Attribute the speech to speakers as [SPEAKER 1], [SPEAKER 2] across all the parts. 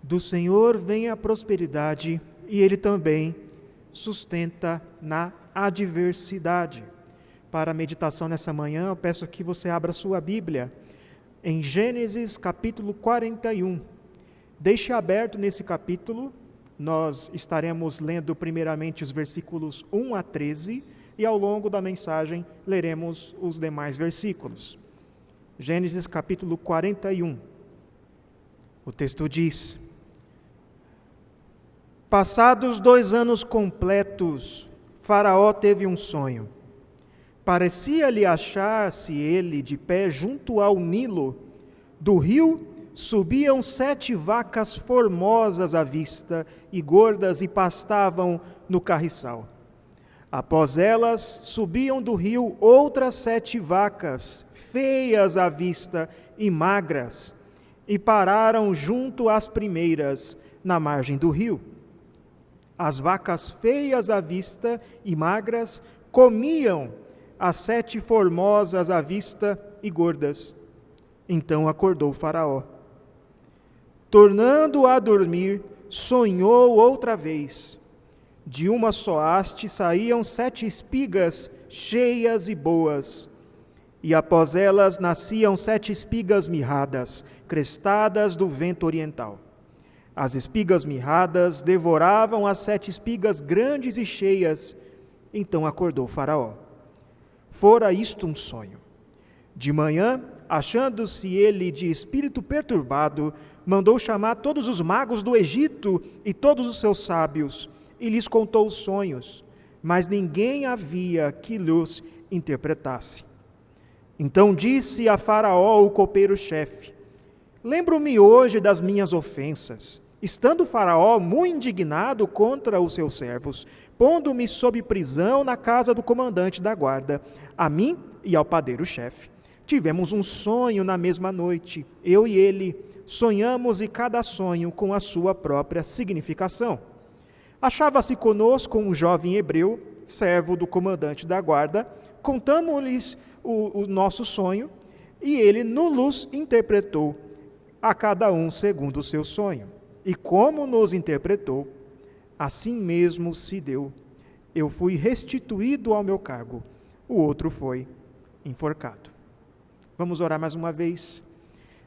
[SPEAKER 1] Do Senhor vem a prosperidade e Ele também sustenta na adversidade. Para a meditação nessa manhã, eu peço que você abra sua Bíblia em Gênesis capítulo 41. Deixe aberto nesse capítulo, nós estaremos lendo primeiramente os versículos 1 a 13 e ao longo da mensagem leremos os demais versículos. Gênesis capítulo 41. O texto diz: Passados 2 anos completos, Faraó teve um sonho. Parecia-lhe achar-se ele de pé junto ao Nilo. Do rio subiam 7 vacas formosas à vista e gordas e pastavam no carriçal. Após elas subiam do rio outras 7 vacas, feias à vista e magras, e pararam junto às primeiras, na margem do rio. As vacas feias à vista e magras comiam as 7 formosas à vista e gordas. Então acordou Faraó. Tornando a dormir, sonhou outra vez. De uma só haste saíam 7 espigas cheias e boas, e após elas nasciam 7 espigas mirradas, crestadas do vento oriental. As espigas mirradas devoravam as 7 espigas grandes e cheias. Então acordou Faraó. Fora isto um sonho. De manhã, achando-se ele de espírito perturbado, mandou chamar todos os magos do Egito e todos os seus sábios, e lhes contou os sonhos, mas ninguém havia que lhos interpretasse. Então disse a Faraó o copeiro-chefe: Lembro-me hoje das minhas ofensas, estando Faraó muito indignado contra os seus servos, pondo-me sob prisão na casa do comandante da guarda, a mim e ao padeiro-chefe. Tivemos um sonho na mesma noite, eu e ele, sonhamos e cada sonho com a sua própria significação. Achava-se conosco um jovem hebreu, servo do comandante da guarda, contamos-lhes o nosso sonho, e ele nos interpretou, a cada um segundo o seu sonho. E como nos interpretou, assim mesmo se deu. Eu fui restituído ao meu cargo, o outro foi enforcado. Vamos orar mais uma vez.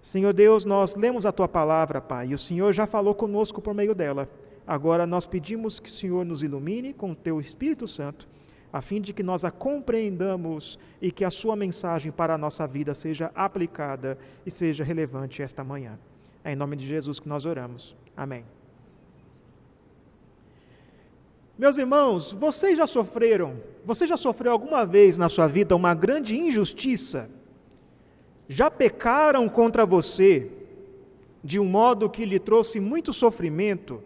[SPEAKER 1] Senhor Deus, nós lemos a Tua palavra, Pai, e o Senhor já falou conosco por meio dela. Agora nós pedimos que o Senhor nos ilumine com o Teu Espírito Santo, a fim de que nós a compreendamos e que a Sua mensagem para a nossa vida seja aplicada e seja relevante esta manhã. É em nome de Jesus que nós oramos. Amém. Meus irmãos, você já sofreu alguma vez na sua vida uma grande injustiça? Já pecaram contra você de um modo que lhe trouxe muito sofrimento?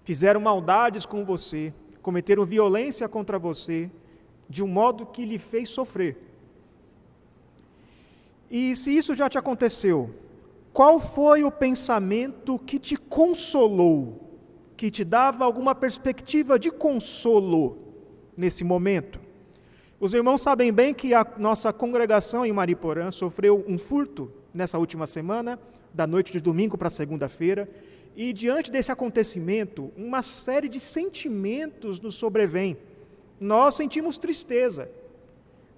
[SPEAKER 1] Fizeram maldades com você, cometeram violência contra você, de um modo que lhe fez sofrer. E se isso já te aconteceu, qual foi o pensamento que te consolou, que te dava alguma perspectiva de consolo nesse momento? Os irmãos sabem bem que a nossa congregação em Mariporã sofreu um furto nessa última semana, da noite de domingo para segunda-feira, e diante desse acontecimento, uma série de sentimentos nos sobrevém. Nós sentimos tristeza,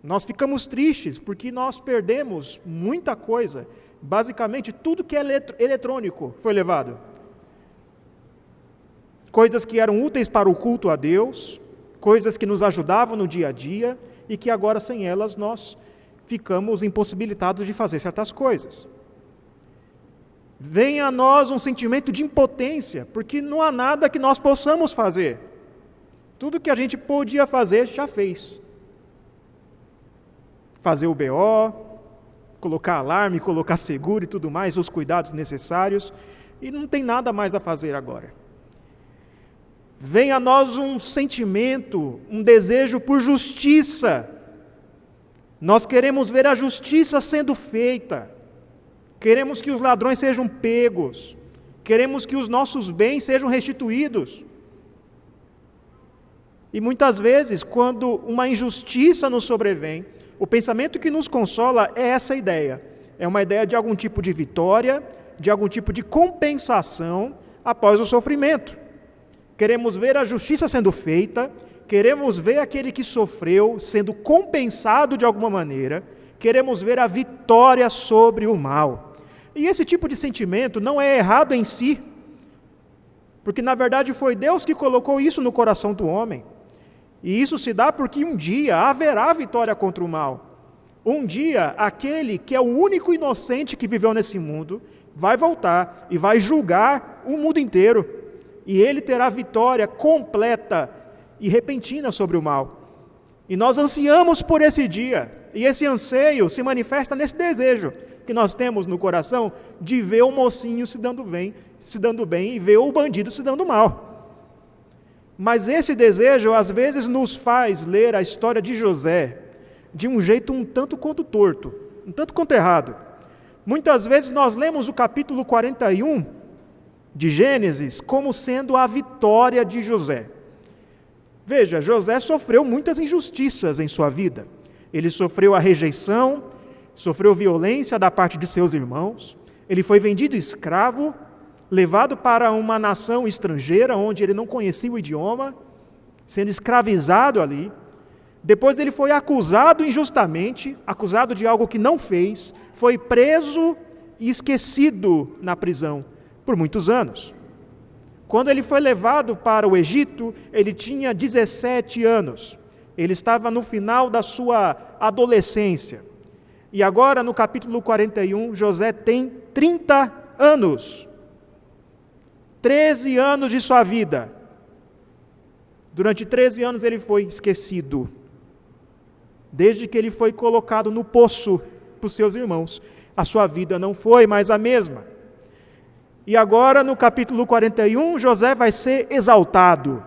[SPEAKER 1] nós ficamos tristes porque nós perdemos muita coisa, basicamente tudo que é eletrônico foi levado. Coisas que eram úteis para o culto a Deus, coisas que nos ajudavam no dia a dia, e que agora sem elas nós ficamos impossibilitados de fazer certas coisas. Vem a nós um sentimento de impotência, porque não há nada que nós possamos fazer. Tudo que a gente podia fazer, já fez. Fazer o BO, colocar alarme, colocar seguro e tudo mais, os cuidados necessários, e não tem nada mais a fazer agora. Vem a nós um sentimento, um desejo por justiça. Nós queremos ver a justiça sendo feita. Queremos que os ladrões sejam pegos. Queremos que os nossos bens sejam restituídos. E muitas vezes, quando uma injustiça nos sobrevém, o pensamento que nos consola é essa ideia. É uma ideia de algum tipo de vitória, de algum tipo de compensação após o sofrimento. Queremos ver a justiça sendo feita, queremos ver aquele que sofreu sendo compensado de alguma maneira, queremos ver a vitória sobre o mal. E esse tipo de sentimento não é errado em si, porque na verdade foi Deus que colocou isso no coração do homem. E isso se dá porque um dia haverá vitória contra o mal. Um dia, aquele que é o único inocente que viveu nesse mundo, vai voltar e vai julgar o mundo inteiro. E ele terá vitória completa e repentina sobre o mal. E nós ansiamos por esse dia. E esse anseio se manifesta nesse desejo que nós temos no coração de ver o mocinho se dando bem e ver o bandido se dando mal. Mas esse desejo às vezes nos faz ler a história de José de um jeito um tanto quanto torto, um tanto quanto errado. Muitas vezes nós lemos o capítulo 41 de Gênesis como sendo a vitória de José. Veja, José sofreu muitas injustiças em sua vida. Ele sofreu a rejeição, sofreu violência da parte de seus irmãos, ele foi vendido escravo, levado para uma nação estrangeira, onde ele não conhecia o idioma, sendo escravizado ali. Depois ele foi acusado injustamente, acusado de algo que não fez, foi preso e esquecido na prisão por muitos anos. Quando ele foi levado para o Egito, ele tinha 17 anos. Ele estava no final da sua adolescência. E agora, no capítulo 41, José tem 30 anos. 13 anos de sua vida. Durante 13 anos ele foi esquecido. Desde que ele foi colocado no poço por seus irmãos. A sua vida não foi mais a mesma. E agora, no capítulo 41, José vai ser exaltado.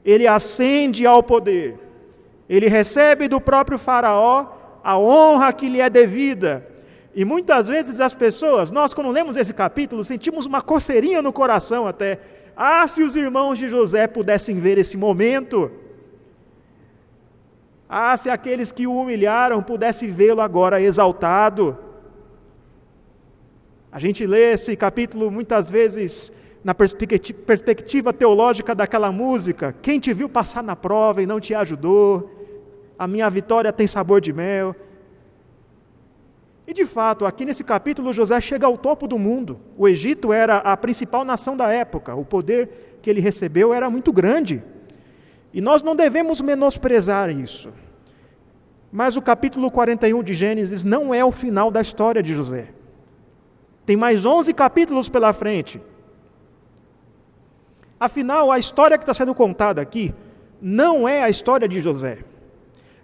[SPEAKER 1] Ele ascende ao poder. Ele recebe do próprio faraó a honra que lhe é devida. E muitas vezes as pessoas, nós quando lemos esse capítulo, sentimos uma coceirinha no coração até. Ah, se os irmãos de José pudessem ver esse momento. Ah, se aqueles que o humilharam pudessem vê-lo agora exaltado. A gente lê esse capítulo muitas vezes na perspectiva teológica daquela música. Quem te viu passar na prova e não te ajudou? A minha vitória tem sabor de mel. E de fato, aqui nesse capítulo, José chega ao topo do mundo. O Egito era a principal nação da época. O poder que ele recebeu era muito grande. E nós não devemos menosprezar isso. Mas o capítulo 41 de Gênesis não é o final da história de José. Tem mais 11 capítulos pela frente. Afinal, a história que está sendo contada aqui não é a história de José.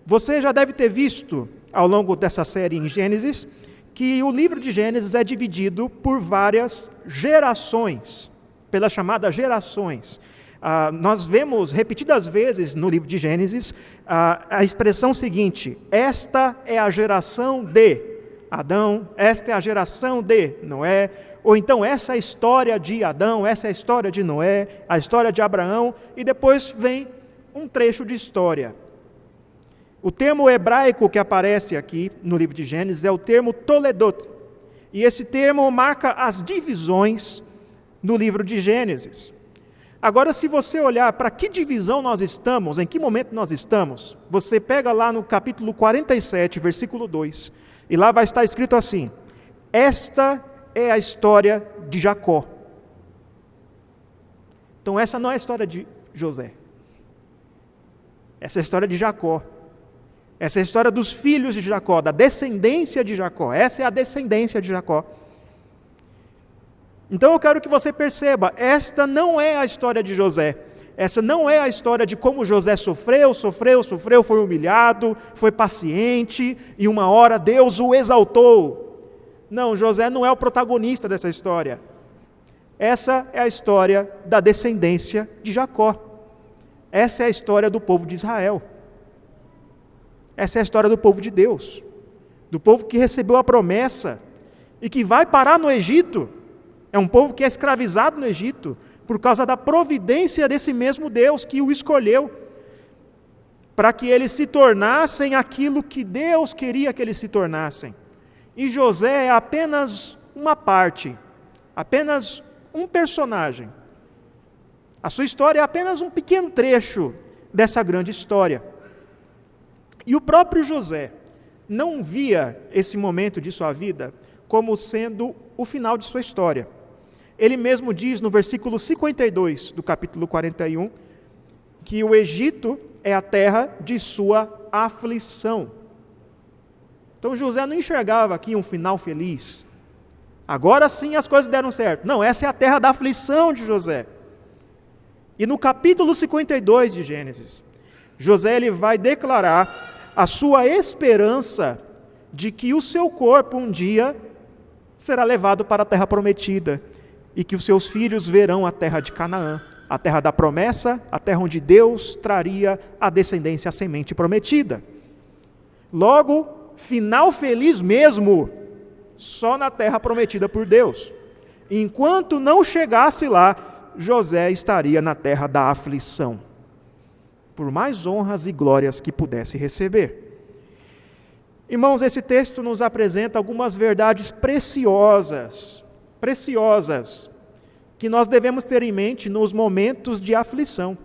[SPEAKER 1] Você já deve ter visto, ao longo dessa série em Gênesis, que o livro de Gênesis é dividido por várias gerações, pelas chamadas gerações. Nós vemos repetidas vezes no livro de Gênesis a expressão seguinte: esta é a geração de Adão, esta é a geração de Noé, ou então essa é a história de Adão, essa é a história de Noé, a história de Abraão, e depois vem um trecho de história. O termo hebraico que aparece aqui no livro de Gênesis é o termo Toledot, e esse termo marca as divisões no livro de Gênesis. Agora, se você olhar para que divisão nós estamos, em que momento nós estamos, você pega lá no capítulo 47, versículo 2, e lá vai estar escrito assim: esta é a história de Jacó. Então essa não é a história de José. Essa é a história de Jacó. Essa é a história dos filhos de Jacó, da descendência de Jacó. Essa é a descendência de Jacó. Então eu quero que você perceba, esta não é a história de José. Essa não é a história de como José sofreu, foi humilhado, foi paciente, e uma hora Deus o exaltou. Não, José não é o protagonista dessa história. Essa é a história da descendência de Jacó. Essa é a história do povo de Israel. Essa é a história do povo de Deus. Do povo que recebeu a promessa e que vai parar no Egito. É um povo que é escravizado no Egito por causa da providência desse mesmo Deus que o escolheu para que eles se tornassem aquilo que Deus queria que eles se tornassem. E José é apenas uma parte, apenas um personagem. A sua história é apenas um pequeno trecho dessa grande história. E o próprio José não via esse momento de sua vida como sendo o final de sua história. Ele mesmo diz no versículo 52 do capítulo 41, que o Egito é a terra de sua aflição. Então José não enxergava aqui um final feliz. Agora sim as coisas deram certo. Não, essa é a terra da aflição de José. E no capítulo 52 de Gênesis, José ele vai declarar a sua esperança de que o seu corpo um dia será levado para a terra prometida e que os seus filhos verão a terra de Canaã, a terra da promessa, a terra onde Deus traria a descendência, a semente prometida. Logo, final feliz mesmo, só na terra prometida por Deus. Enquanto não chegasse lá, José estaria na terra da aflição, por mais honras e glórias que pudesse receber. Irmãos, esse texto nos apresenta algumas verdades preciosas, que nós devemos ter em mente nos momentos de aflição.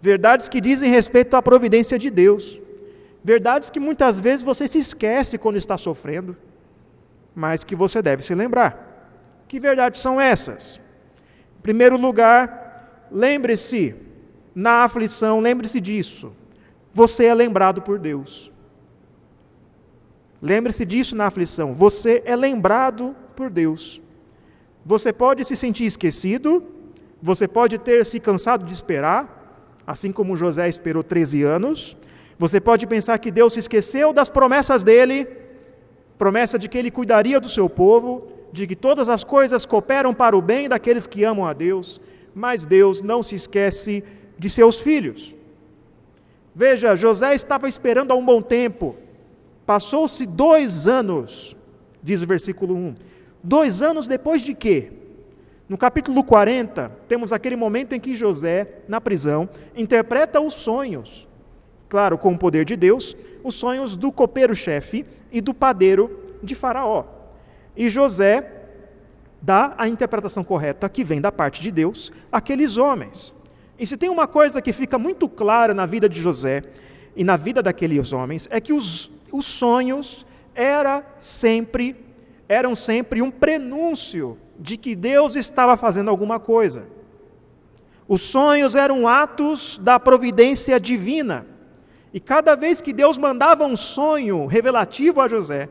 [SPEAKER 1] Verdades que dizem respeito à providência de Deus. Verdades que muitas vezes você se esquece quando está sofrendo, mas que você deve se lembrar. Que verdades são essas? Em primeiro lugar, lembre-se, na aflição, lembre-se disso. Você é lembrado por Deus. Lembre-se disso na aflição. Você é lembrado por Deus. Você pode se sentir esquecido, você pode ter se cansado de esperar, assim como José esperou 13 anos. Você pode pensar que Deus se esqueceu das promessas dele, promessa de que ele cuidaria do seu povo, de que todas as coisas cooperam para o bem daqueles que amam a Deus, mas Deus não se esquece de seus filhos. Veja, José estava esperando há um bom tempo. Passou-se 2 anos, diz o versículo 1. 2 anos depois de quê? No capítulo 40, temos aquele momento em que José, na prisão, interpreta os sonhos, claro, com o poder de Deus, os sonhos do copeiro-chefe e do padeiro de Faraó. E José dá a interpretação correta, que vem da parte de Deus, àqueles homens. E se tem uma coisa que fica muito clara na vida de José e na vida daqueles homens, é que os sonhos eram sempre um prenúncio de que Deus estava fazendo alguma coisa. Os sonhos eram atos da providência divina. E cada vez que Deus mandava um sonho revelativo a José,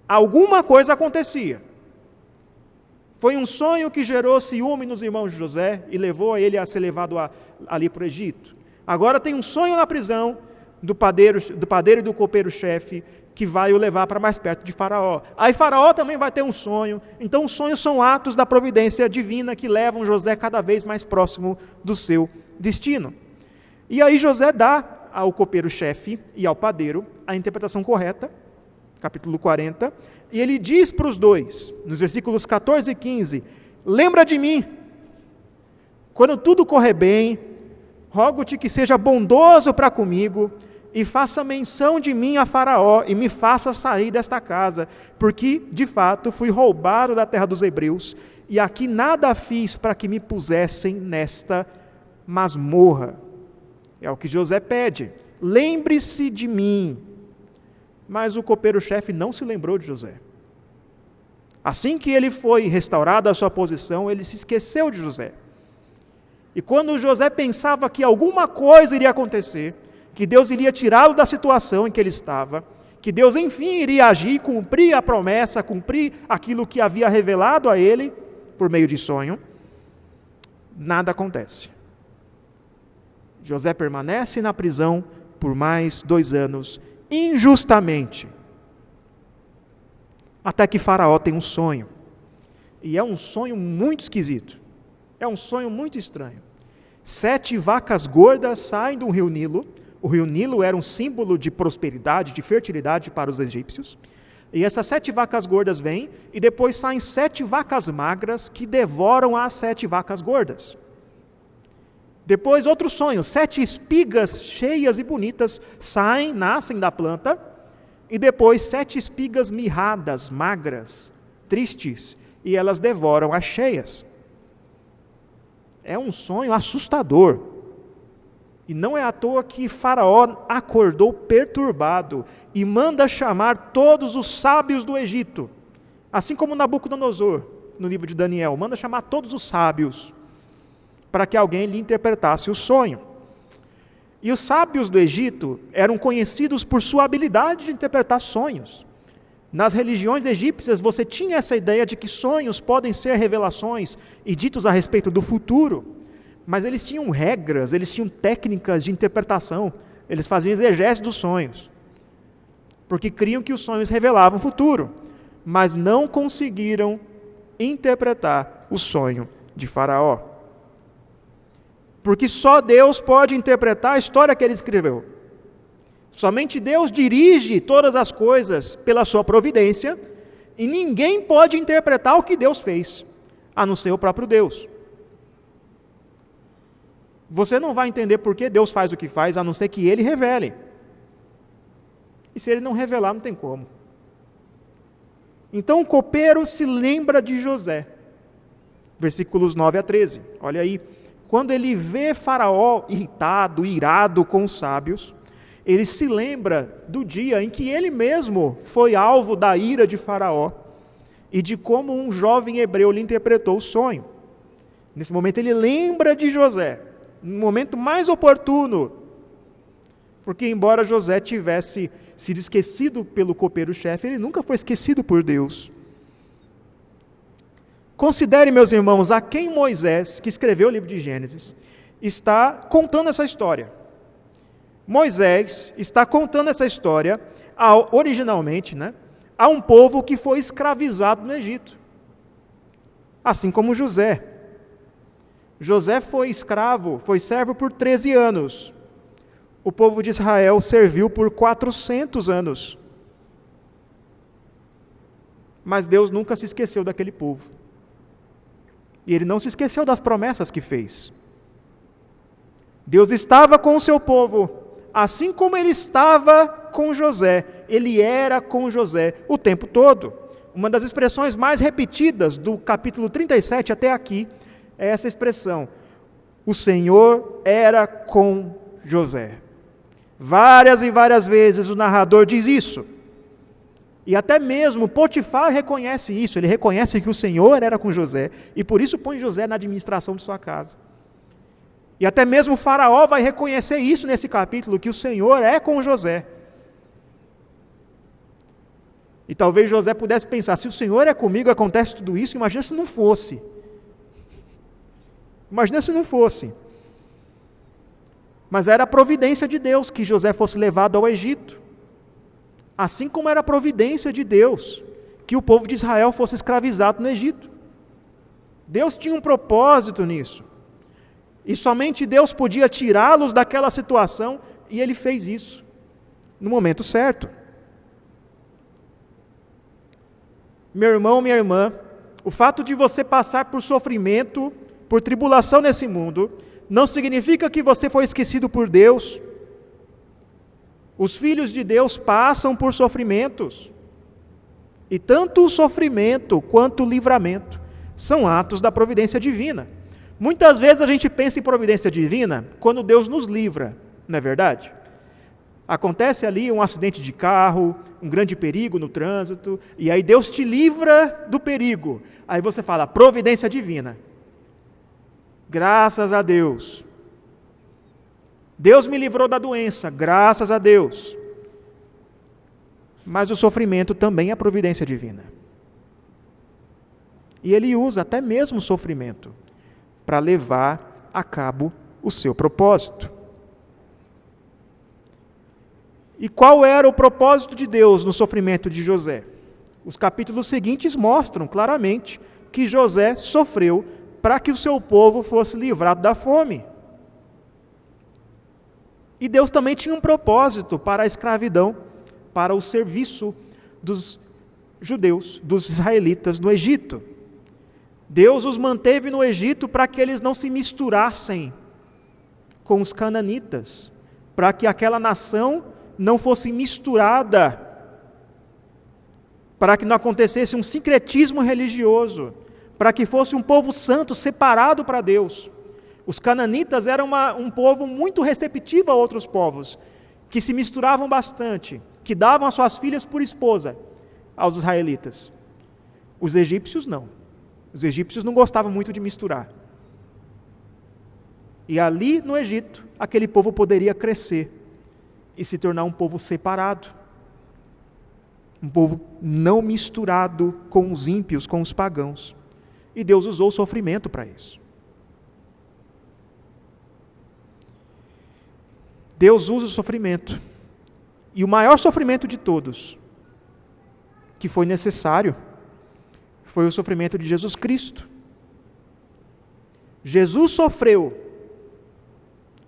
[SPEAKER 1] alguma coisa acontecia. Foi um sonho que gerou ciúme nos irmãos de José e levou a ele a ser levado ali para o Egito. Agora tem um sonho na prisão do padeiro e do copeiro-chefe que vai o levar para mais perto de Faraó. Aí Faraó também vai ter um sonho. Então os sonhos são atos da providência divina que levam José cada vez mais próximo do seu destino. E aí José dá ao copeiro-chefe e ao padeiro a interpretação correta, capítulo 40, e ele diz para os dois, nos versículos 14 e 15, lembra de mim, quando tudo correr bem, rogo-te que seja bondoso para comigo, e faça menção de mim a Faraó, e me faça sair desta casa, porque, de fato, fui roubado da terra dos hebreus, e aqui nada fiz para que me pusessem nesta masmorra. É o que José pede, lembre-se de mim. Mas o copeiro-chefe não se lembrou de José. Assim que ele foi restaurado à sua posição, ele se esqueceu de José. E quando José pensava que alguma coisa iria acontecer, que Deus iria tirá-lo da situação em que ele estava, que Deus enfim iria agir, cumprir a promessa, cumprir aquilo que havia revelado a ele, por meio de sonho, nada acontece. José permanece na prisão por mais 2 anos, injustamente, até que Faraó tem um sonho, e é um sonho muito esquisito, é um sonho muito estranho. 7 vacas gordas saem do rio Nilo. O rio Nilo era um símbolo de prosperidade, de fertilidade para os egípcios, e essas 7 vacas gordas vêm, e depois saem 7 vacas magras que devoram as 7 vacas gordas. Depois outro sonho, 7 espigas cheias e bonitas nascem da planta, e depois 7 espigas mirradas, magras, tristes, e elas devoram as cheias. É um sonho assustador. E não é à toa que Faraó acordou perturbado e manda chamar todos os sábios do Egito, assim como Nabucodonosor, no livro de Daniel, manda chamar todos os sábios, para que alguém lhe interpretasse o sonho. E os sábios do Egito eram conhecidos por sua habilidade de interpretar sonhos. Nas religiões egípcias, você tinha essa ideia de que sonhos podem ser revelações e ditos a respeito do futuro, mas eles tinham regras, eles tinham técnicas de interpretação, eles faziam exegese dos sonhos, porque criam que os sonhos revelavam o futuro, mas não conseguiram interpretar o sonho de Faraó. Porque só Deus pode interpretar a história que ele escreveu. Somente Deus dirige todas as coisas pela sua providência, e ninguém pode interpretar o que Deus fez, a não ser o próprio Deus. Você não vai entender por que Deus faz o que faz, a não ser que Ele revele. E se Ele não revelar, não tem como. Então o copeiro se lembra de José. Versículos 9 a 13. Olha aí. Quando ele vê Faraó irritado, irado com os sábios, ele se lembra do dia em que ele mesmo foi alvo da ira de Faraó e de como um jovem hebreu lhe interpretou o sonho. Nesse momento ele lembra de José, no momento mais oportuno, porque embora José tivesse sido esquecido pelo copeiro-chefe, ele nunca foi esquecido por Deus. Considere, meus irmãos, a quem Moisés, que escreveu o livro de Gênesis, está contando essa história. Moisés está contando essa história, originalmente, a um povo que foi escravizado no Egito. Assim como José. José foi escravo, foi servo por 13 anos. O povo de Israel serviu por 400 anos. Mas Deus nunca se esqueceu daquele povo. E Ele não se esqueceu das promessas que fez. Deus estava com o seu povo, assim como Ele estava com José. Ele era com José o tempo todo. Uma das expressões mais repetidas do capítulo 37 até aqui é essa expressão: o Senhor era com José. Várias e várias vezes o narrador diz isso. E até mesmo Potifar reconhece isso, ele reconhece que o Senhor era com José, e por isso põe José na administração de sua casa. E até mesmo o Faraó vai reconhecer isso nesse capítulo, que o Senhor é com José. E talvez José pudesse pensar, se o Senhor é comigo, acontece tudo isso, imagina se não fosse. Imagina se não fosse. Mas era a providência de Deus que José fosse levado ao Egito. Assim como era a providência de Deus que o povo de Israel fosse escravizado no Egito. Deus tinha um propósito nisso. E somente Deus podia tirá-los daquela situação, e Ele fez isso, no momento certo. Meu irmão, minha irmã, o fato de você passar por sofrimento, por tribulação nesse mundo, não significa que você foi esquecido por Deus. Os filhos de Deus passam por sofrimentos. E tanto o sofrimento quanto o livramento são atos da providência divina. Muitas vezes a gente pensa em providência divina quando Deus nos livra, não é verdade? Acontece ali um acidente de carro, um grande perigo no trânsito, e aí Deus te livra do perigo. Aí você fala, providência divina. Graças a Deus. Deus me livrou da doença, graças a Deus. Mas o sofrimento também é providência divina. E Ele usa até mesmo o sofrimento para levar a cabo o seu propósito. E qual era o propósito de Deus no sofrimento de José? Os capítulos seguintes mostram claramente que José sofreu para que o seu povo fosse livrado da fome. E Deus também tinha um propósito para a escravidão, para o serviço dos judeus, dos israelitas no Egito. Deus os manteve no Egito para que eles não se misturassem com os cananitas, para que aquela nação não fosse misturada para que não acontecesse um sincretismo religioso, para que fosse um povo santo separado para Deus. Os cananitas eram um povo muito receptivo a outros povos, que se misturavam bastante, que davam as suas filhas por esposa aos israelitas. Os egípcios não. Os egípcios não gostavam muito de misturar. E ali no Egito, aquele povo poderia crescer e se tornar um povo separado. Um povo não misturado com os ímpios, com os pagãos. E Deus usou o sofrimento para isso. Deus usa o sofrimento. E o maior sofrimento de todos, que foi necessário, foi o sofrimento de Jesus Cristo. Jesus sofreu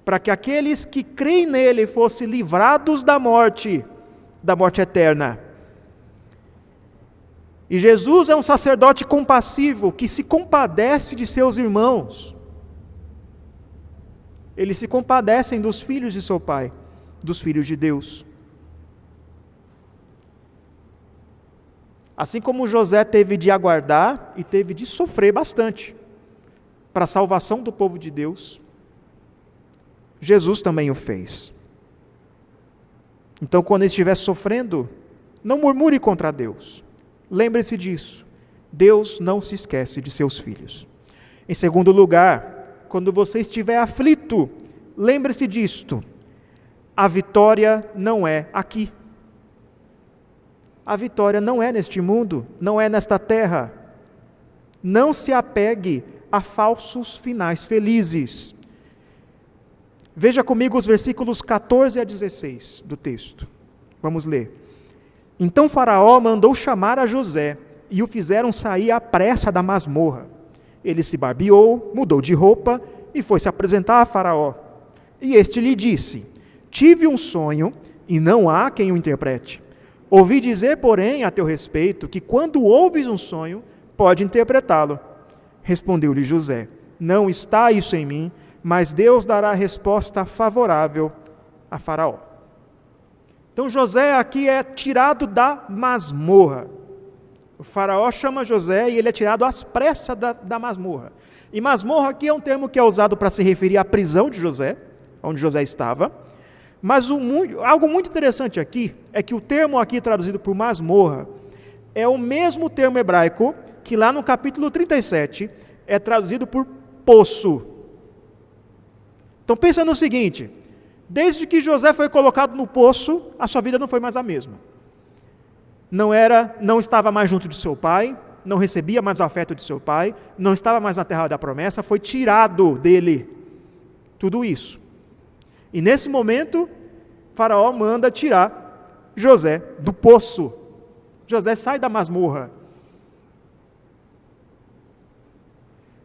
[SPEAKER 1] para que aqueles que creem nele fossem livrados da morte eterna. E Jesus é um sacerdote compassivo, que se compadece de seus irmãos. Eles se compadecem dos filhos de seu Pai, dos filhos de Deus. Assim como José teve de aguardar e teve de sofrer bastante para a salvação do povo de Deus, Jesus também o fez. Então, quando estiver sofrendo, não murmure contra Deus. Lembre-se disso. Deus não se esquece de seus filhos. Em segundo lugar, quando você estiver aflito, lembre-se disto. A vitória não é aqui. A vitória não é neste mundo, não é nesta terra. Não se apegue a falsos finais felizes. Veja comigo os versículos 14 a 16 do texto. Vamos ler. Então Faraó mandou chamar a José, e o fizeram sair à pressa da masmorra. Ele se barbeou, mudou de roupa, e foi se apresentar a Faraó. E este lhe disse: tive um sonho, e não há quem o interprete. Ouvi dizer, porém, a teu respeito, que quando ouves um sonho, pode interpretá-lo. Respondeu-lhe José: não está isso em mim, mas Deus dará resposta favorável a Faraó. Então José aqui é tirado da masmorra. O Faraó chama José e ele é tirado às pressas da masmorra. E masmorra aqui é um termo que é usado para se referir à prisão de José, onde José estava. Mas algo muito interessante aqui é que o termo aqui traduzido por masmorra é o mesmo termo hebraico que lá no capítulo 37 é traduzido por poço. Então pensa no seguinte: desde que José foi colocado no poço, a sua vida não foi mais a mesma. Não estava mais junto de seu pai, não recebia mais o afeto de seu pai, não estava mais na terra da promessa, foi tirado dele tudo isso. E nesse momento, Faraó manda tirar José do poço. José sai da masmorra.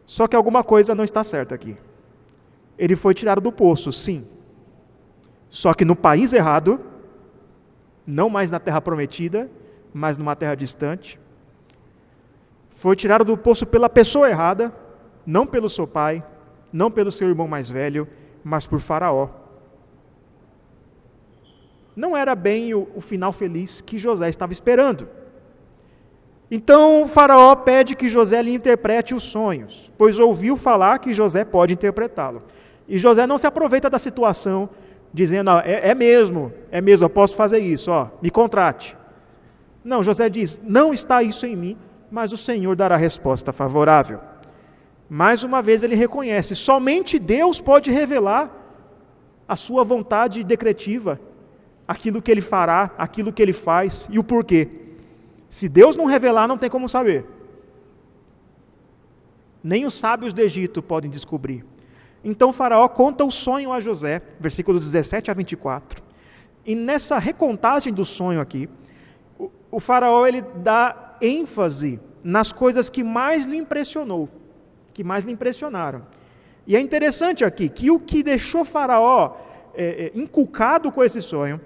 [SPEAKER 1] Só que alguma coisa não está certa aqui. Ele foi tirado do poço, sim. Só que no país errado, não mais na terra prometida, mas numa terra distante. Foi tirado do poço pela pessoa errada, não pelo seu pai, não pelo seu irmão mais velho, mas por Faraó. Não era bem o final feliz que José estava esperando. Então Faraó pede que José lhe interprete os sonhos, pois ouviu falar que José pode interpretá-lo. E José não se aproveita da situação, dizendo: é mesmo, eu posso fazer isso, me contrate. Não, José diz: não está isso em mim, mas o Senhor dará resposta favorável. Mais uma vez ele reconhece: somente Deus pode revelar a sua vontade decretiva, aquilo que ele fará, aquilo que ele faz e o porquê. Se Deus não revelar, não tem como saber. Nem os sábios do Egito podem descobrir. Então Faraó conta o sonho a José, versículos 17 a 24. E nessa recontagem do sonho aqui, o Faraó ele dá ênfase nas coisas que mais lhe impressionou, que mais lhe impressionaram. E é interessante aqui que o que deixou Faraó inculcado com esse sonho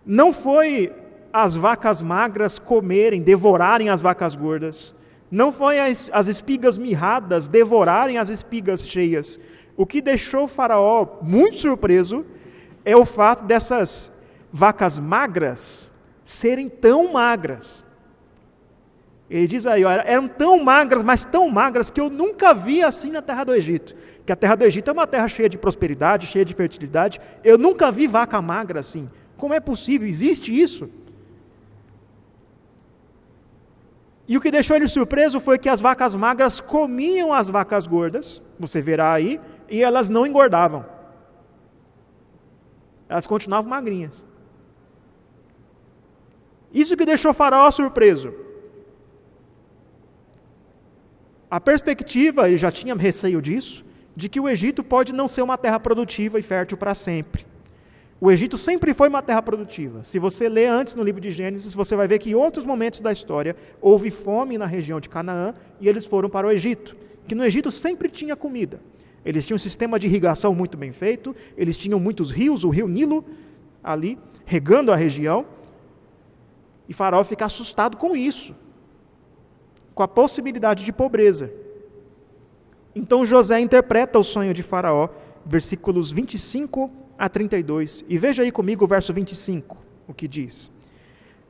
[SPEAKER 1] não foi as vacas magras comerem, devorarem as vacas gordas, não foi as espigas mirradas devorarem as espigas cheias. O que deixou o Faraó muito surpreso é o fato dessas vacas magras serem tão magras. Ele diz aí, olha, eram tão magras, mas tão magras, que eu nunca vi assim na terra do Egito. Que a terra do Egito é uma terra cheia de prosperidade, cheia de fertilidade. Eu nunca vi vaca magra assim. Como é possível? Existe isso? E o que deixou ele surpreso foi que as vacas magras comiam as vacas gordas, você verá aí, e elas não engordavam. Elas continuavam magrinhas. Isso que deixou Faraó surpreso. A perspectiva, ele já tinha receio disso, de que o Egito pode não ser uma terra produtiva e fértil para sempre. O Egito sempre foi uma terra produtiva. Se você ler antes no livro de Gênesis, você vai ver que em outros momentos da história houve fome na região de Canaã e eles foram para o Egito. Que no Egito sempre tinha comida. Eles tinham um sistema de irrigação muito bem feito, eles tinham muitos rios, o rio Nilo ali, regando a região. E Faraó fica assustado com isso, com a possibilidade de pobreza. Então José interpreta o sonho de Faraó, versículos 25 a 32. E veja aí comigo o verso 25, o que diz.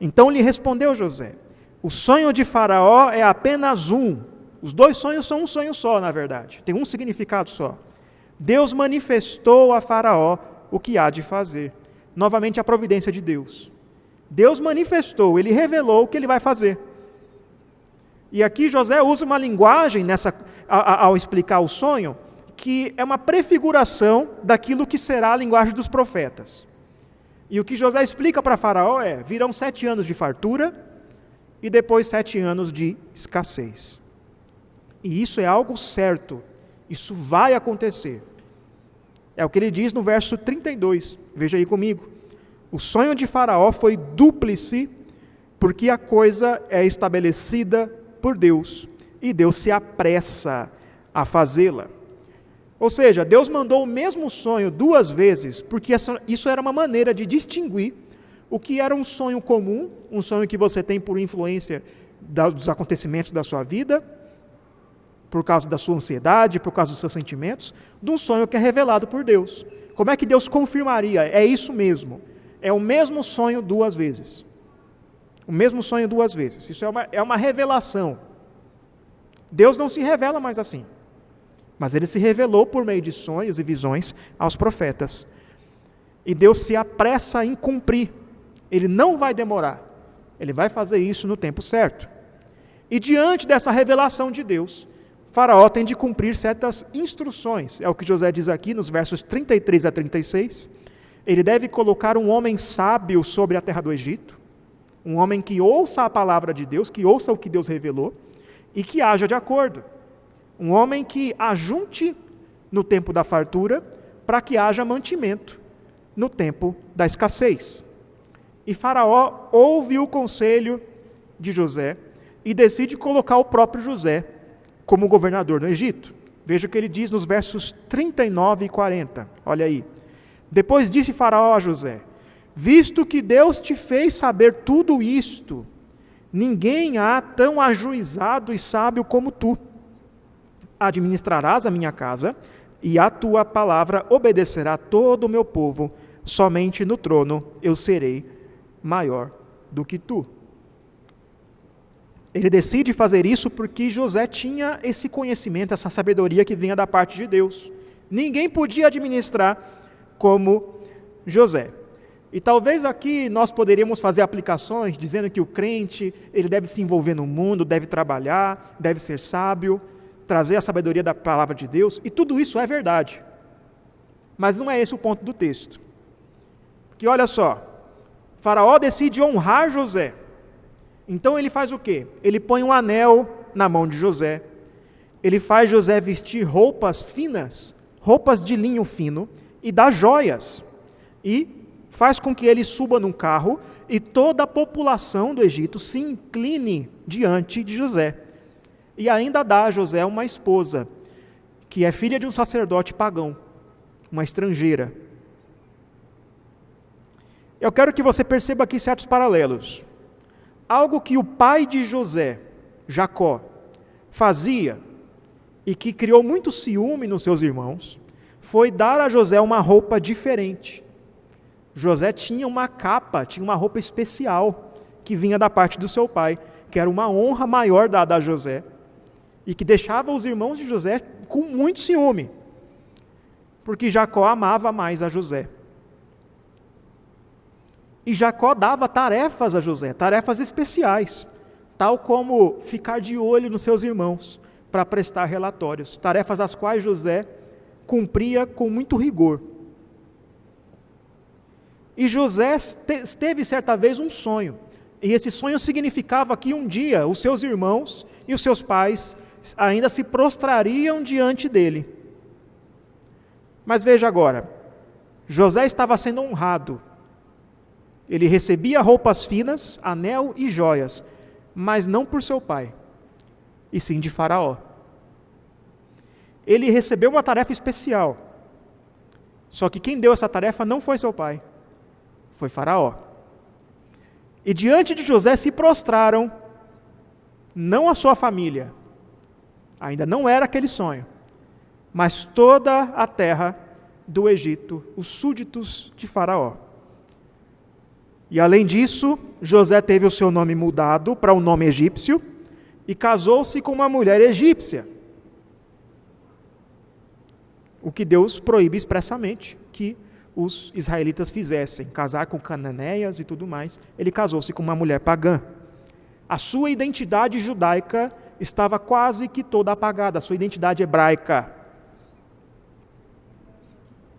[SPEAKER 1] Então lhe respondeu José: o sonho de Faraó é apenas um. Os dois sonhos são um sonho só, na verdade. Tem um significado só. Deus manifestou a Faraó o que há de fazer. Novamente a providência de Deus. Deus manifestou, ele revelou o que ele vai fazer. E aqui José usa uma linguagem ao explicar o sonho, que é uma prefiguração daquilo que será a linguagem dos profetas. E o que José explica para Faraó é: virão 7 anos de fartura e depois 7 anos de escassez. E isso é algo certo, isso vai acontecer. É o que ele diz no verso 32, veja aí comigo. O sonho de Faraó foi dúplice, porque a coisa é estabelecida por Deus, e Deus se apressa a fazê-la. Ou seja, Deus mandou o mesmo sonho 2 vezes, porque isso era uma maneira de distinguir o que era um sonho comum, um sonho que você tem por influência dos acontecimentos da sua vida, por causa da sua ansiedade, por causa dos seus sentimentos, de um sonho que é revelado por Deus. Como é que Deus confirmaria? É isso mesmo. É o mesmo sonho 2 vezes. O mesmo sonho 2 vezes. Isso é uma revelação. Deus não se revela mais assim. Mas ele se revelou por meio de sonhos e visões aos profetas. E Deus se apressa em cumprir. Ele não vai demorar. Ele vai fazer isso no tempo certo. E diante dessa revelação de Deus, Faraó tem de cumprir certas instruções. É o que José diz aqui nos versos 33 a 36. Ele deve colocar um homem sábio sobre a terra do Egito. Um homem que ouça a palavra de Deus, que ouça o que Deus revelou e que haja de acordo. Um homem que ajunte no tempo da fartura para que haja mantimento no tempo da escassez. E Faraó ouve o conselho de José e decide colocar o próprio José como governador no Egito. Veja o que ele diz nos versos 39 e 40. Olha aí. Depois disse Faraó a José: visto que Deus te fez saber tudo isto, ninguém há tão ajuizado e sábio como tu. Administrarás a minha casa, e a tua palavra obedecerá todo o meu povo. Somente no trono eu serei maior do que tu. Ele decide fazer isso porque José tinha esse conhecimento, essa sabedoria que vinha da parte de Deus. Ninguém podia administrar como José. E talvez aqui nós poderíamos fazer aplicações dizendo que o crente, ele deve se envolver no mundo, deve trabalhar, deve ser sábio, trazer a sabedoria da palavra de Deus, e tudo isso é verdade. Mas não é esse o ponto do texto. Porque olha só, Faraó decide honrar José. Então ele faz o quê? Ele põe um anel na mão de José, ele faz José vestir roupas finas, roupas de linho fino, e dá joias, e faz com que ele suba num carro, e toda a população do Egito se incline diante de José. E ainda dá a José uma esposa, que é filha de um sacerdote pagão, uma estrangeira. Eu quero que você perceba aqui certos paralelos. Algo que o pai de José, Jacó, fazia e que criou muito ciúme nos seus irmãos, foi dar a José uma roupa diferente. José tinha uma capa, tinha uma roupa especial que vinha da parte do seu pai, que era uma honra maior dada a José, e que deixava os irmãos de José com muito ciúme, porque Jacó amava mais a José. E Jacó dava tarefas a José, tarefas especiais, tal como ficar de olho nos seus irmãos, para prestar relatórios, tarefas as quais José cumpria com muito rigor. E José teve certa vez um sonho, e esse sonho significava que um dia os seus irmãos e os seus pais ainda se prostrariam diante dele. Mas veja agora, José estava sendo honrado, ele recebia roupas finas, anel e joias, mas não por seu pai, e sim de Faraó. Ele recebeu uma tarefa especial, só que quem deu essa tarefa não foi seu pai, foi Faraó. E diante de José se prostraram, não a sua família, ainda não era aquele sonho, mas toda a terra do Egito, os súditos de Faraó. E além disso, José teve o seu nome mudado para o nome egípcio e casou-se com uma mulher egípcia. O que Deus proíbe expressamente que os israelitas fizessem, casar com cananeias e tudo mais. Ele casou-se com uma mulher pagã. A sua identidade judaica estava quase que toda apagada, a sua identidade hebraica.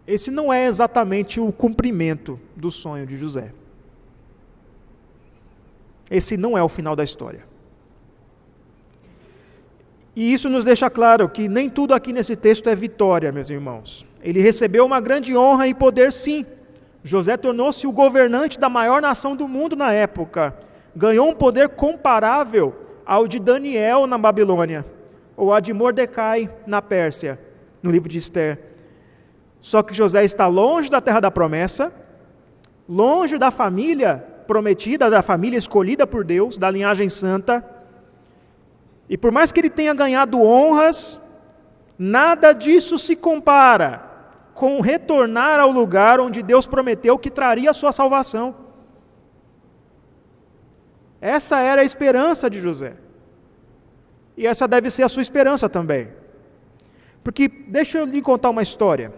[SPEAKER 1] Esse não é exatamente o cumprimento do sonho de José. Esse não é o final da história. E isso nos deixa claro que nem tudo aqui nesse texto é vitória, meus irmãos. Ele recebeu uma grande honra e poder, sim. José tornou-se o governante da maior nação do mundo na época. Ganhou um poder comparável ao de Daniel na Babilônia, ou a de Mordecai na Pérsia, no livro de Esther. Só que José está longe da terra da promessa, longe da família prometida, da família escolhida por Deus, da linhagem santa. E por mais que ele tenha ganhado honras, nada disso se compara com retornar ao lugar onde Deus prometeu que traria a sua salvação. Essa era a esperança de José. E essa deve ser a sua esperança também. Porque, deixa eu lhe contar uma história.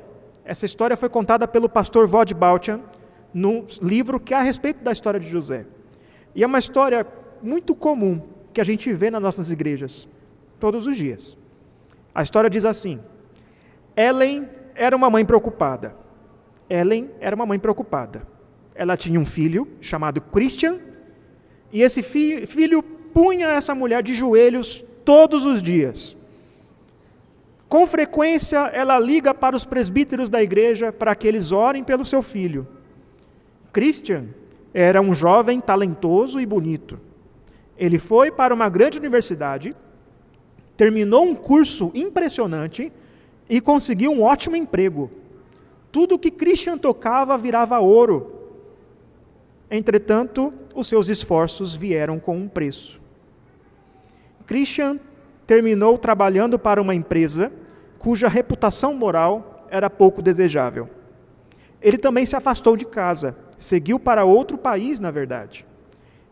[SPEAKER 1] Essa história foi contada pelo pastor Vod Balchan, num livro que é a respeito da história de José. E é uma história muito comum que a gente vê nas nossas igrejas, todos os dias. A história diz assim: Ellen era uma mãe preocupada. Ela tinha um filho chamado Christian, e esse filho punha essa mulher de joelhos todos os dias. Com frequência, ela liga para os presbíteros da igreja para que eles orem pelo seu filho. Christian era um jovem talentoso e bonito. Ele foi para uma grande universidade, terminou um curso impressionante e conseguiu um ótimo emprego. Tudo que Christian tocava virava ouro. Entretanto, os seus esforços vieram com um preço. Christian terminou trabalhando para uma empresa cuja reputação moral era pouco desejável. Ele também se afastou de casa, seguiu para outro país, na verdade.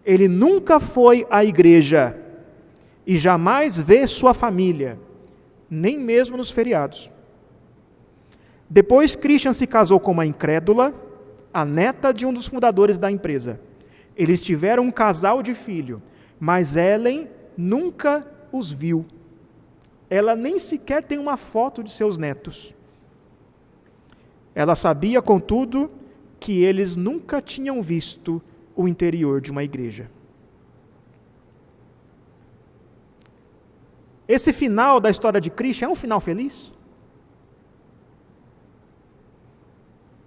[SPEAKER 1] Ele nunca foi à igreja e jamais vê sua família, nem mesmo nos feriados. Depois, Christian se casou com uma incrédula, a neta de um dos fundadores da empresa. Eles tiveram um casal de filho, mas Ellen nunca os viu. Ela nem sequer tem uma foto de seus netos. Ela sabia, contudo, que eles nunca tinham visto o interior de uma igreja. Esse final da história de Cristo é um final feliz?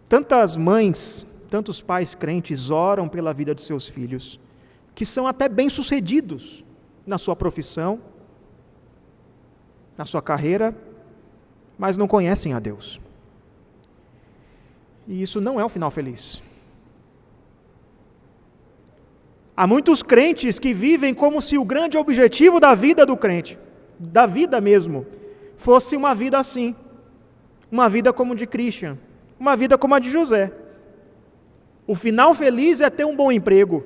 [SPEAKER 1] Tantas mães, tantos pais crentes oram pela vida de seus filhos, que são até bem-sucedidos na sua profissão, na sua carreira, mas não conhecem a Deus. E isso não é um final feliz. Há muitos crentes que vivem como se o grande objetivo da vida do crente, da vida mesmo, fosse uma vida assim, uma vida como de Christian, uma vida como a de José. O final feliz é ter um bom emprego,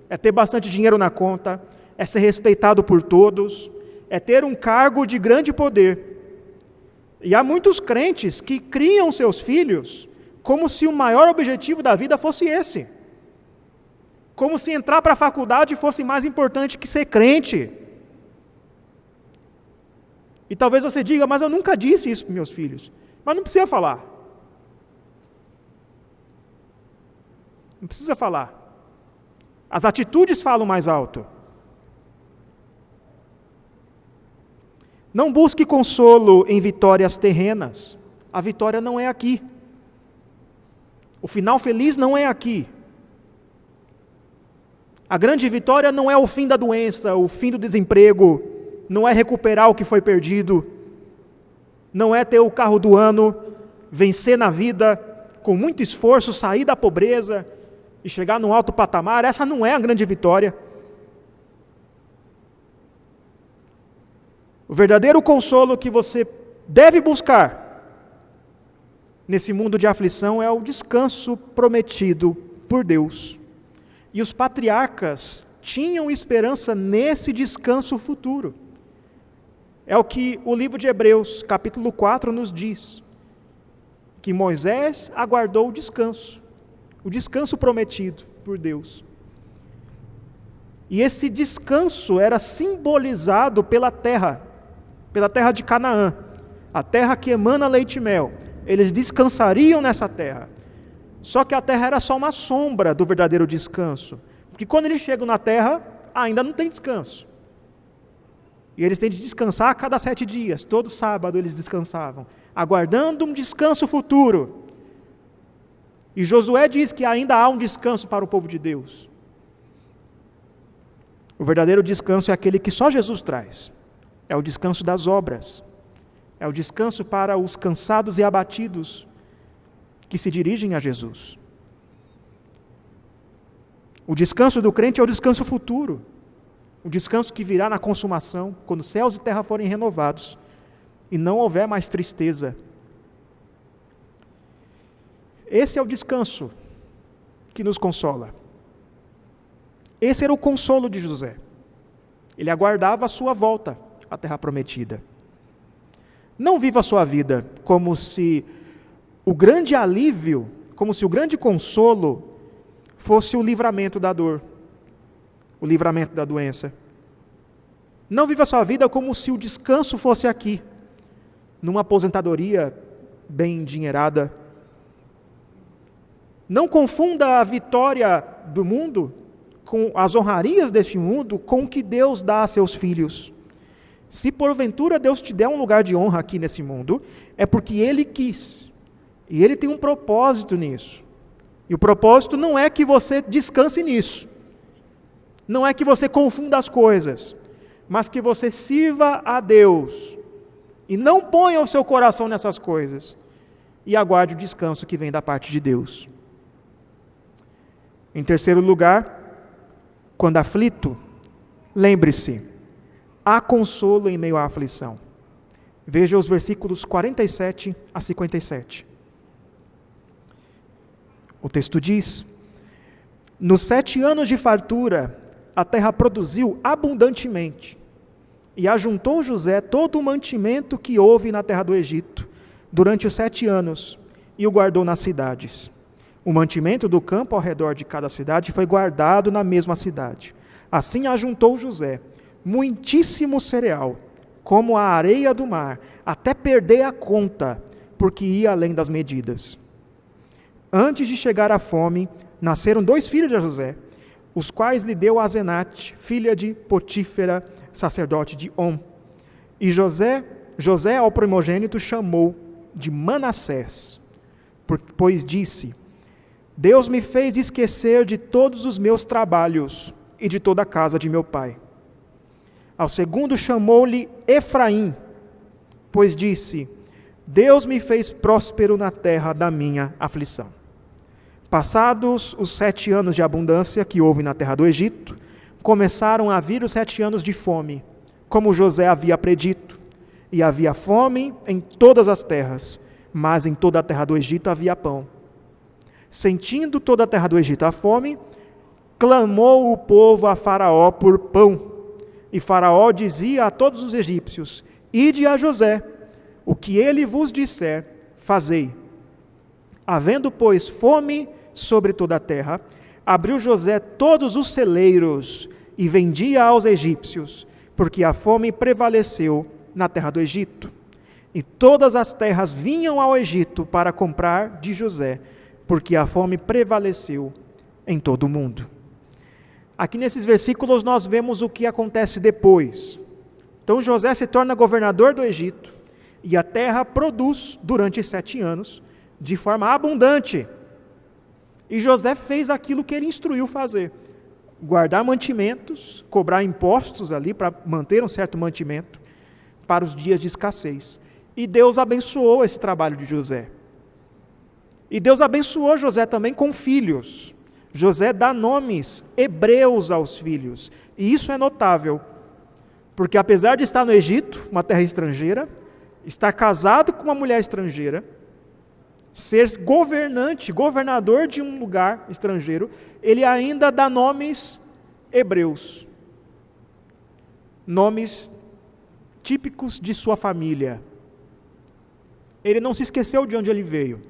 [SPEAKER 1] é ter bastante dinheiro na conta, é ser respeitado por todos, é ter um cargo de grande poder. E há muitos crentes que criam seus filhos como se o maior objetivo da vida fosse esse. Como se entrar para a faculdade fosse mais importante que ser crente. E talvez você diga, mas eu nunca disse isso para meus filhos. Mas não precisa falar. Não precisa falar. As atitudes falam mais alto. Não busque consolo em vitórias terrenas. A vitória não é aqui. O final feliz não é aqui. A grande vitória não é o fim da doença, o fim do desemprego, não é recuperar o que foi perdido, não é ter o carro do ano, vencer na vida, com muito esforço, sair da pobreza e chegar num alto patamar. Essa não é a grande vitória. O verdadeiro consolo que você deve buscar nesse mundo de aflição é o descanso prometido por Deus. E os patriarcas tinham esperança nesse descanso futuro. É o que o livro de Hebreus, capítulo 4, nos diz. Que Moisés aguardou o descanso prometido por Deus. E esse descanso era simbolizado pela terra de Canaã, a terra que emana leite e mel. Eles descansariam nessa terra. Só que a terra era só uma sombra do verdadeiro descanso. Porque quando eles chegam na terra, ainda não tem descanso. E eles têm de descansar a cada 7 dias. Todo sábado eles descansavam, aguardando um descanso futuro. E Josué diz que ainda há um descanso para o povo de Deus. O verdadeiro descanso é aquele que só Jesus traz. É o descanso das obras. É o descanso para os cansados e abatidos que se dirigem a Jesus. O descanso do crente é o descanso futuro. O descanso que virá na consumação, quando céus e terra forem renovados e não houver mais tristeza. Esse é o descanso que nos consola. Esse era o consolo de José. Ele aguardava a sua volta à terra prometida. Não viva a sua vida como se o grande alívio, como se o grande consolo fosse o livramento da dor, o livramento da doença. Não viva a sua vida como se o descanso fosse aqui, numa aposentadoria bem endinheirada. Não confunda a vitória do mundo, com as honrarias deste mundo, com o que Deus dá a seus filhos. Se porventura Deus te der um lugar de honra aqui nesse mundo, é porque Ele quis. E Ele tem um propósito nisso. E o propósito não é que você descanse nisso. Não é que você confunda as coisas. Mas que você sirva a Deus. E não ponha o seu coração nessas coisas. E aguarde o descanso que vem da parte de Deus. Em terceiro lugar, quando aflito, lembre-se, há consolo em meio à aflição. Veja os versículos 47 a 57. O texto diz: nos 7 anos de fartura, a terra produziu abundantemente, e ajuntou José todo o mantimento que houve na terra do Egito, durante os 7 anos, e o guardou nas cidades. O mantimento do campo ao redor de cada cidade foi guardado na mesma cidade. Assim ajuntou José muitíssimo cereal, como a areia do mar, até perder a conta, porque ia além das medidas. Antes de chegar à fome, nasceram 2 filhos de José, os quais lhe deu Asenate, filha de Potífera, sacerdote de On. E José ao primogênito chamou de Manassés, pois disse: Deus me fez esquecer de todos os meus trabalhos e de toda a casa de meu pai. Ao segundo chamou-lhe Efraim, pois disse: Deus me fez próspero na terra da minha aflição. Passados os 7 anos de abundância que houve na terra do Egito, começaram a vir os 7 anos de fome, como José havia predito, e havia fome em todas as terras, mas em toda a terra do Egito havia pão. Sentindo toda a terra do Egito a fome, clamou o povo a Faraó por pão, E Faraó dizia a todos os egípcios: ide a José, o que ele vos disser, fazei. Havendo, pois, fome sobre toda a terra, abriu José todos os celeiros e vendia aos egípcios, porque a fome prevaleceu na terra do Egito. E todas as terras vinham ao Egito para comprar de José, porque a fome prevaleceu em todo o mundo. Aqui nesses versículos nós vemos o que acontece depois. Então José se torna governador do Egito, e a terra produz durante 7 anos, de forma abundante. E José fez aquilo que ele instruiu fazer: guardar mantimentos, cobrar impostos ali para manter um certo mantimento para os dias de escassez. E Deus abençoou esse trabalho de José. E Deus abençoou José também com filhos. José dá nomes hebreus aos filhos. E isso é notável, porque apesar de estar no Egito, uma terra estrangeira, estar casado com uma mulher estrangeira, ser governador de um lugar estrangeiro, ele ainda dá nomes hebreus. Nomes típicos de sua família. Ele não se esqueceu de onde ele veio.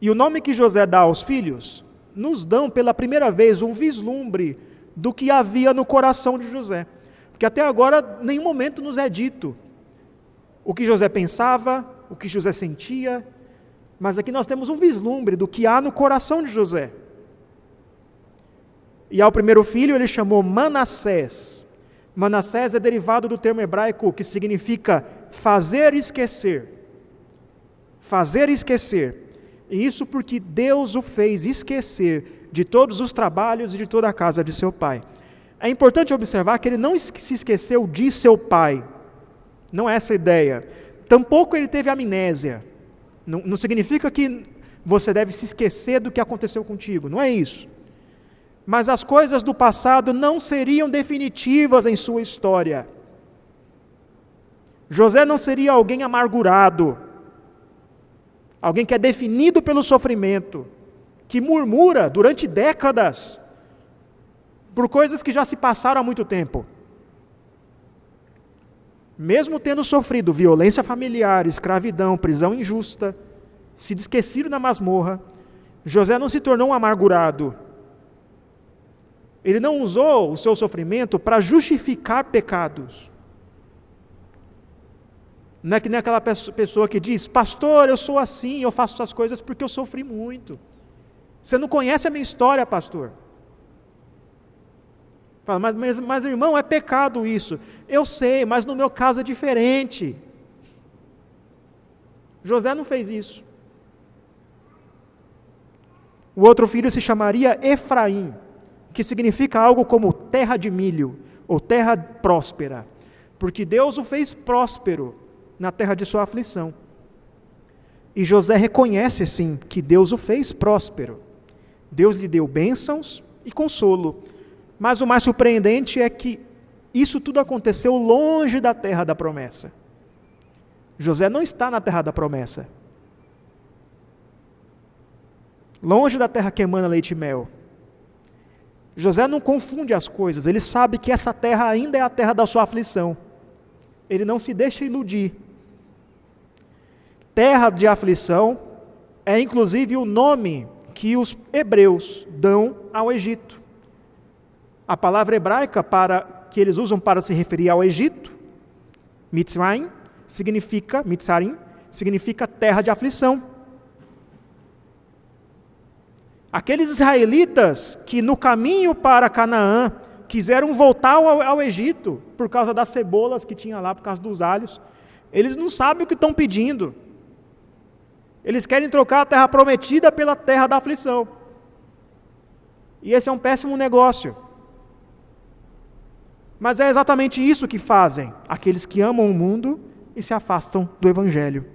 [SPEAKER 1] E o nome que José dá aos filhos nos dão pela primeira vez um vislumbre do que havia no coração de José. Porque até agora, em nenhum momento nos é dito o que José pensava, o que José sentia, mas aqui nós temos um vislumbre do que há no coração de José. E ao primeiro filho ele chamou Manassés. Manassés é derivado do termo hebraico que significa fazer esquecer. Fazer esquecer. E isso porque Deus o fez esquecer de todos os trabalhos e de toda a casa de seu pai. É importante observar que ele não se esqueceu de seu pai. Não é essa a ideia. Tampouco ele teve amnésia. Não significa que você deve se esquecer do que aconteceu contigo. Não é isso. Mas as coisas do passado não seriam definitivas em sua história. José não seria alguém amargurado. Alguém que é definido pelo sofrimento, que murmura durante décadas por coisas que já se passaram há muito tempo. Mesmo tendo sofrido violência familiar, escravidão, prisão injusta, se esquecido na masmorra, José não se tornou um amargurado. Ele não usou o seu sofrimento para justificar pecados. Não é que nem aquela pessoa que diz: pastor, eu sou assim, eu faço essas coisas porque eu sofri muito. Você não conhece a minha história, pastor. Fala, mas irmão, é pecado isso. Eu sei, mas no meu caso é diferente. José não fez isso. O outro filho se chamaria Efraim, que significa algo como terra de milho, ou terra próspera, porque Deus o fez próspero na terra de sua aflição. E José reconhece sim que Deus o fez próspero. Deus lhe deu bênçãos e consolo. Mas o mais surpreendente é que isso tudo aconteceu longe da terra da promessa. José não está na terra da promessa. Longe da terra que emana leite e mel. José não confunde as coisas, ele sabe que essa terra ainda é a terra da sua aflição. Ele não se deixa iludir. Terra de aflição é inclusive o nome que os hebreus dão ao Egito. A palavra hebraica que eles usam para se referir ao Egito, Mitzrayim, significa terra de aflição. Aqueles israelitas que no caminho para Canaã quiseram voltar ao Egito por causa das cebolas que tinha lá, por causa dos alhos, eles não sabem o que estão pedindo. Eles querem trocar a terra prometida pela terra da aflição. E esse é um péssimo negócio. Mas é exatamente isso que fazem aqueles que amam o mundo e se afastam do Evangelho.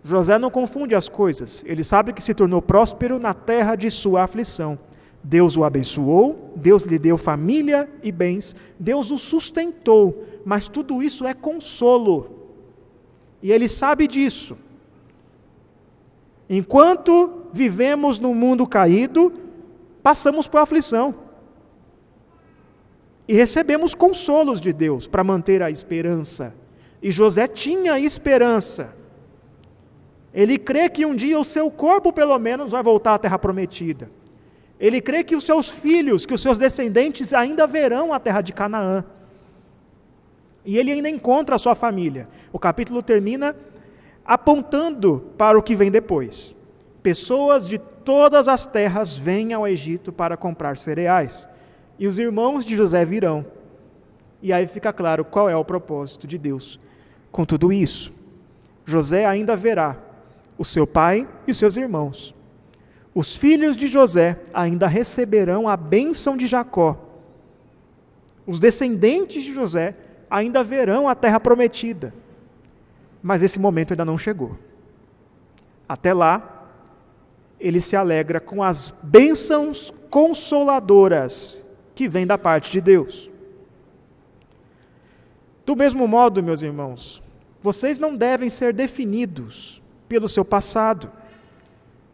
[SPEAKER 1] José não confunde as coisas. Ele sabe que se tornou próspero na terra de sua aflição. Deus o abençoou, Deus lhe deu família e bens, Deus o sustentou, mas tudo isso é consolo. E ele sabe disso. Enquanto vivemos no mundo caído, passamos por aflição. e recebemos consolos de Deus para manter a esperança. E José tinha esperança. Ele crê que um dia o seu corpo, pelo menos, vai voltar à terra prometida. Ele crê que os seus filhos, que os seus descendentes ainda verão a terra de Canaã. E ele ainda encontra a sua família. O capítulo termina apontando para o que vem depois. Pessoas de todas as terras vêm ao Egito para comprar cereais. E os irmãos de José virão. E aí fica claro qual é o propósito de Deus com tudo isso. José ainda verá o seu pai e os seus irmãos. Os filhos de José ainda receberão a bênção de Jacó. Os descendentes de José ainda verão a terra prometida. Mas esse momento ainda não chegou. Até lá, ele se alegra com as bênçãos consoladoras que vêm da parte de Deus. Do mesmo modo, meus irmãos, vocês não devem ser definidos pelo seu passado.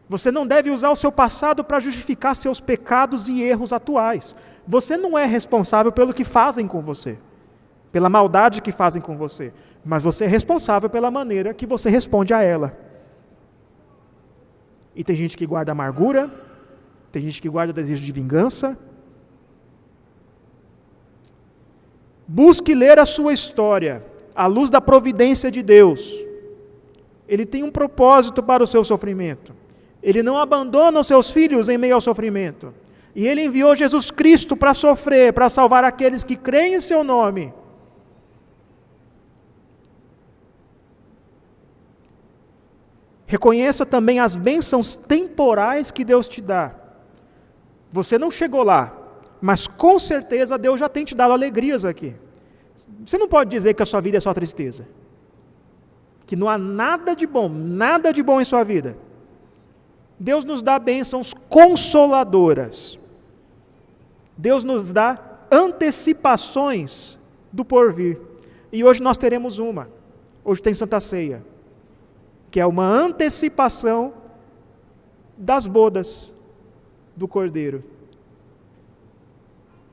[SPEAKER 1] Você não deve usar o seu passado para justificar seus pecados e erros atuais. Você não é responsável pelo que fazem com você, pela maldade que fazem com você, mas você é responsável pela maneira que você responde a ela. E tem gente que guarda amargura, tem gente que guarda desejo de vingança. Busque ler a sua história à luz da providência de Deus. Ele tem um propósito para o seu sofrimento. Ele não abandona os seus filhos em meio ao sofrimento. E Ele enviou Jesus Cristo para sofrer, para salvar aqueles que creem em seu nome. Reconheça também as bênçãos temporais que Deus te dá. Você não chegou lá, mas com certeza Deus já tem te dado alegrias aqui. Você não pode dizer que a sua vida é só tristeza. Que não há nada de bom em sua vida. Deus nos dá bênçãos consoladoras. Deus nos dá antecipações do porvir. E hoje nós teremos uma. Hoje tem Santa Ceia, que é uma antecipação das bodas do Cordeiro.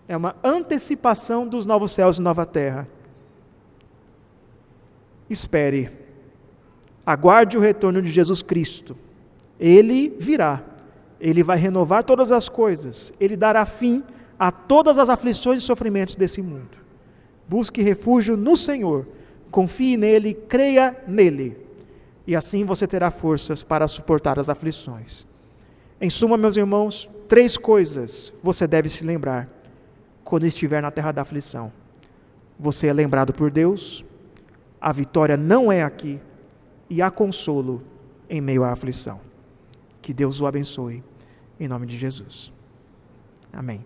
[SPEAKER 1] É uma antecipação dos novos céus e nova terra. Espere. Aguarde o retorno de Jesus Cristo. Ele virá. Ele vai renovar todas as coisas. Ele dará fim a todas as aflições e sofrimentos desse mundo. Busque refúgio no Senhor. Confie nele, creia nele. E assim você terá forças para suportar as aflições. Em suma, meus irmãos, 3 coisas você deve se lembrar quando estiver na terra da aflição. Você é lembrado por Deus, a vitória não é aqui, e há consolo em meio à aflição. Que Deus o abençoe, em nome de Jesus. Amém.